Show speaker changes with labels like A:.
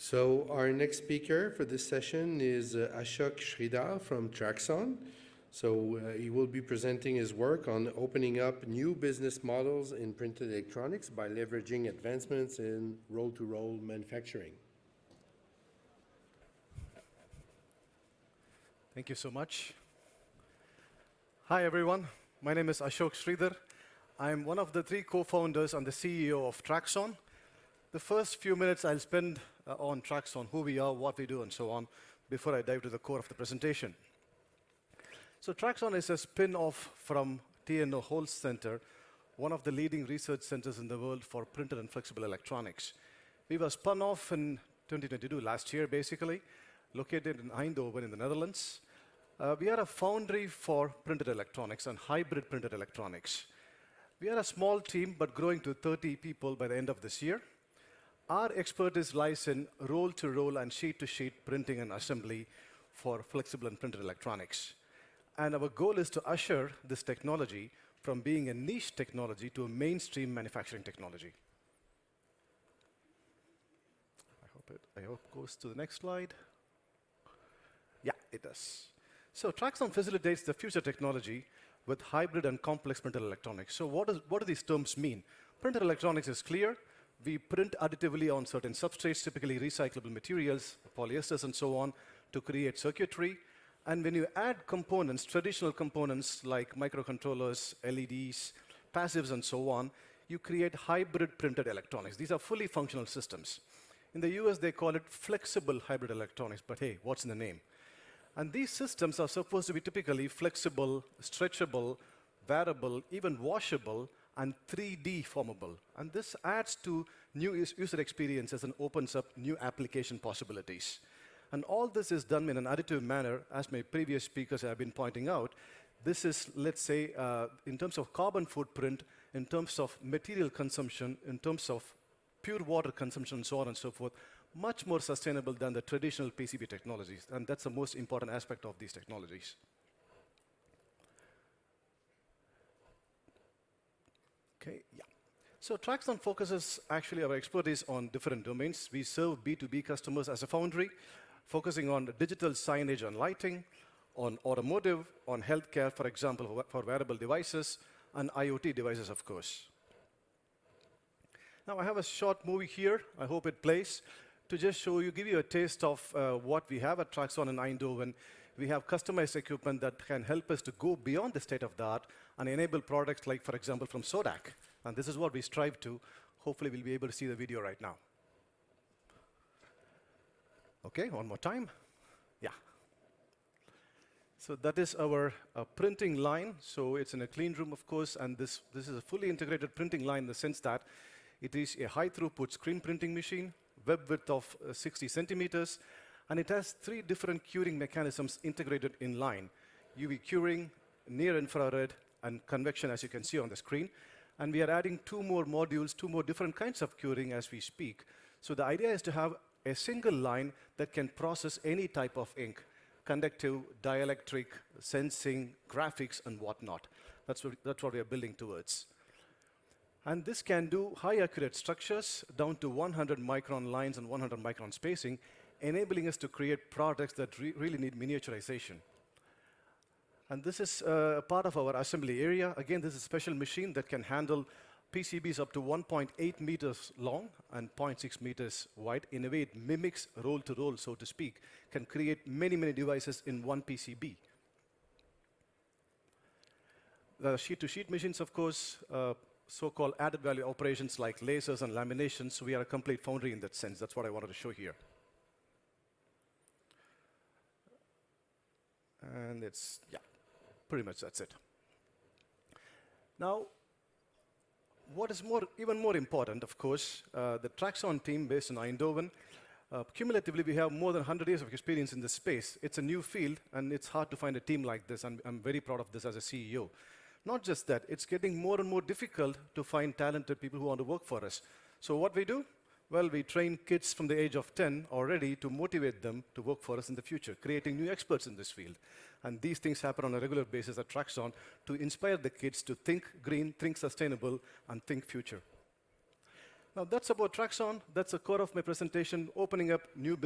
A: So our next speaker for this session is Ashok Sridhar from TracXon. So he will be presenting his work on opening up new business models in printed electronics by leveraging advancements in roll-to-roll manufacturing.
B: Thank you so much. Hi, everyone. My name is Ashok Sridhar. I'm one of the three co-founders and the CEO of TracXon. The first few minutes I'll spend on TracXon, who we are, what we do, and so on, before I dive to the core of the presentation. So TracXon is a spin-off from TNO Holst Center, one of the leading research centers in the world for printed and flexible electronics. We were spun off in 2022, last year, basically, located in Eindhoven in the Netherlands. We are a foundry for printed electronics and hybrid printed electronics. We are a small team, but growing to 30 people by the end of this year. Our expertise lies in roll-to-roll and sheet-to-sheet printing and assembly for flexible and printed electronics. And our goal is to usher this technology from being a niche technology to a mainstream manufacturing technology. I hope it goes to the next slide. Yeah, it does. So TracXon facilitates the future technology with hybrid and complex printed electronics. So what do these terms mean? Printed electronics is clear. We print additively on certain substrates, typically recyclable materials, polyesters, and so on, to create circuitry. And when you add components, traditional components like microcontrollers, LEDs, passives, and so on, you create hybrid printed electronics. These are fully functional systems. In the US, they call it flexible hybrid electronics, but hey, what's in the name? And these systems are supposed to be typically flexible, stretchable, wearable, even washable, and 3D formable. And this adds to new user experiences and opens up new application possibilities. And all this is done in an additive manner, as my previous speakers have been pointing out. This is, let's say, in terms of carbon footprint, in terms of material consumption, in terms of pure water consumption, and so on and so forth, much more sustainable than the traditional PCB technologies. And that's the most important aspect of these technologies. Okay, yeah. So TracXon focuses actually our expertise on different domains. We serve B2B customers as a foundry, focusing on digital signage and lighting, on automotive, on healthcare, for example, for wearable devices, and IoT devices, of course. Now, I have a short movie here. I hope it plays to just show you, give you a taste of what we have at TracXon in Eindhoven. We have customized equipment that can help us to go beyond the state of the art and enable products like, for example, from Sodak. And this is what we strive to. Hopefully, we'll be able to see the video right now. OK, one more time. Yeah. So that is our printing line. So it's in a clean room, of course. And this is a fully integrated printing line in the sense that it is a high-throughput screen printing machine, web width of 60 centimeters. And it has 3 different curing mechanisms integrated in line: UV curing, near-infrared, and convection, as you can see on the screen. And we are adding 2 more modules, 2 more different kinds of curing as we speak. So the idea is to have a single line that can process any type of ink: conductive, dielectric, sensing, graphics, and whatnot. That's what we are building towards. And this can do high accurate structures down to 100 micron lines and 100 micron spacing, enabling us to create products that really need miniaturization. And this is part of our assembly area. Again, this is a special machine that can handle PCBs up to 1.8 meters long and 0.6 meters wide. In a way, it mimics roll-to-roll, so to speak, can create many, many devices in one PCB. The sheet-to-sheet machines, of course, so-called added value operations like lasers and laminations. So we are a complete foundry in that sense. That's what I wanted to show here. And it's, yeah, pretty much that's it. Now, what is even more important, of course, the TracXon team based in Eindhoven, cumulatively, we have more than 100 years of experience in this space. It's a new field, and it's hard to find a team like this. And I'm very proud of this as a CEO. Not just that, it's getting more and more difficult to find talented people who want to work for us. So what we do? Well, we train kids from the age of 10 already to motivate them to work for us in the future, creating new experts in this field. And these things happen on a regular basis at TracXon to inspire the kids to think green, think sustainable, and think future. Now that's about TracXon. That's the core of my presentation, opening up new business.